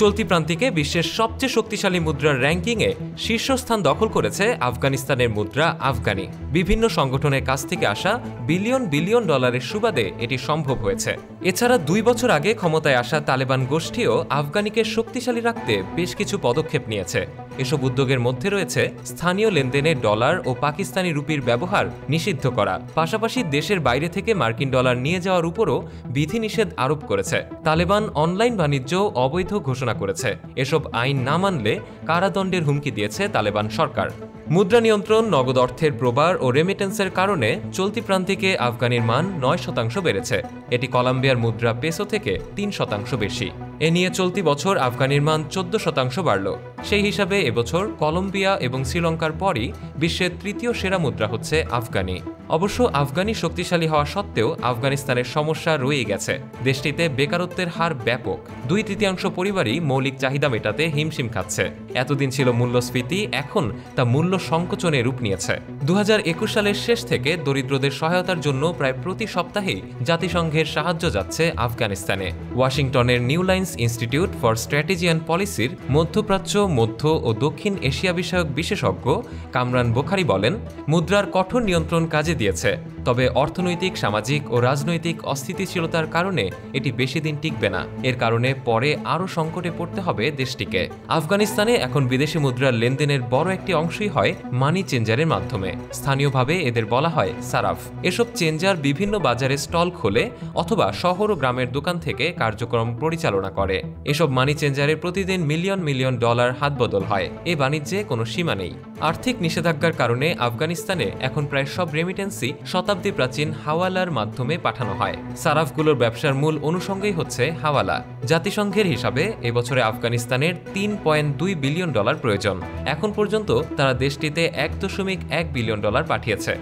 চলতি প্রান্তিকে বিশ্বের সবচেয়ে শক্তিশালী মুদ্রার র্যাঙ্কিংয়ে শীর্ষস্থান দখল করেছে আফগানিস্তানের মুদ্রা আফগানি। বিভিন্ন সংগঠনের কাছ থেকে আসা বিলিয়ন বিলিয়ন ডলারের সুবাদে এটি সম্ভব হয়েছে। এছাড়া 2 বছর আগে ক্ষমতায় আসা তালেবান গোষ্ঠীও আফগানিকে শক্তিশালী রাখতে বেশ কিছু পদক্ষেপ নিয়েছে। এসব উদ্যোগের মধ্যে রয়েছে স্থানীয় লেনদেনে ডলার ও পাকিস্তানি রুপির ব্যবহার নিষিদ্ধ করা, পাশাপাশি দেশের বাইরে থেকে মার্কিন ডলার নিয়ে যাওয়ার উপরও বিধিনিষেধ আরোপ করেছে। তালেবান অনলাইন বাণিজ্য অবৈধ ঘোষণা করেছে। এসব আইন না মানলে কারাদণ্ডের হুমকি দিয়েছে তালেবান সরকার। মুদ্রা নিয়ন্ত্রণ, নগদ অর্থের প্রবাহ ও রেমিটেন্সের কারণে চলতি প্রান্তিকে আফগানির মান 9% বেড়েছে। এটি কলম্বিয়ার মুদ্রা পেসো থেকে 3% বেশি। এ নিয়ে চলতি বছর আফগানির মান 14% বাড়ল। সেই হিসাবে এবছর কলম্বিয়া এবং শ্রীলঙ্কার পরই বিশ্বের তৃতীয় সেরা মুদ্রা হচ্ছে আফগানি। অবশ্য আফগানি শক্তিশালী হওয়া সত্ত্বেও আফগানিস্তানের সমস্যা রয়ে গেছে। দেশটিতে বেকারত্বের হার ব্যাপক। 2/3 পরিবারই মৌলিক চাহিদা মেটাতে হিমশিম খাচ্ছে। এতদিন ছিল মূল্যস্ফীতি, এখন তা মূল্য সংকোচনে রূপ নিয়েছে। 2021 সালের শেষ থেকে দরিদ্রদের সহায়তার জন্য প্রায় প্রতি সপ্তাহেই জাতিসংঘের সাহায্য যাচ্ছে আফগানিস্তানে। ওয়াশিংটনের New Lines Institute for Strategy and পলিসির মধ্যপ্রাচ্য, মধ্য ও দক্ষিণ এশিয়া বিষয়ক বিশেষজ্ঞ কামরান বোখারি বলেন, মুদ্রার কঠোর নিয়ন্ত্রণ কাজে দিয়েছে, তবে অর্থনৈতিক, সামাজিক ও রাজনৈতিক অস্থিতিশীলতার কারণে এটি বেশি দিন টিকবে না। এর কারণে পরে আরও সংকটে পড়তে হবে দেশটিকে। আফগানিস্তানে এখন বিদেশি মুদ্রার লেনদেনের বড় একটি অংশই হয় মানি চেঞ্জারের মাধ্যমে। স্থানীয়ভাবে এদের বলা হয় সারাফ। এসব চেঞ্জার বিভিন্ন বাজারে স্টল খোলে অথবা শহর ও গ্রামের দোকান থেকে কার্যক্রম পরিচালনা করে। এসব মানি চেঞ্জারে প্রতিদিন মিলিয়ন মিলিয়ন ডলার হাতবদল হয়। এ বাণিজ্যে কোনো সীমা নেই। আর্থিক নিষেধাজ্ঞার কারণে আফগানিস্তানে এখন প্রায় সব রেমিটেন্সই শতাব্দী প্রাচীন হাওয়ালার মাধ্যমে পাঠানো হয়। সারাফগুলোর ব্যবসার মূল অনুষঙ্গই হচ্ছে হাওয়ালা। জাতিসংঘের হিসাবে এবছরে আফগানিস্তানের 3.2 বিলিয়ন ডলার প্রয়োজন। এখন পর্যন্ত তারা দেশটিতে 1.1 বিলিয়ন ডলার পাঠিয়েছে।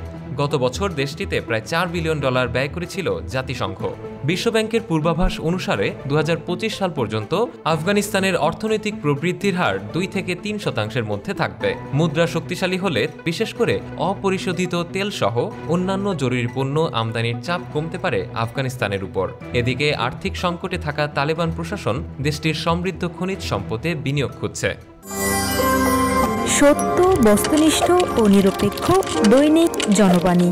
গত বছর দেশটিতে প্রায় 4 বিলিয়ন ডলার ব্যয় করেছিল জাতিসংঘ। বিশ্বব্যাংকের পূর্বাভাস অনুসারে 2025 সাল পর্যন্ত আফগানিস্তানের অর্থনৈতিক প্রবৃদ্ধির হার 2 থেকে 3% মধ্যে থাকবে। মুদ্রা শক্তিশালী হলে বিশেষ করে অপরিশোধিত তেল সহ অন্যান্য জরুরি পণ্য আমদানির চাপ কমতে পারে আফগানিস্তানের উপর। এদিকে আর্থিক সংকটে থাকা তালেবান প্রশাসন দেশটির সমৃদ্ধ খনিজ সম্পদে বিনিয়োগ খুঁজছে। সত্য, বস্তুনিষ্ঠ ও নিরপেক্ষ দৈনিক জনবাণী।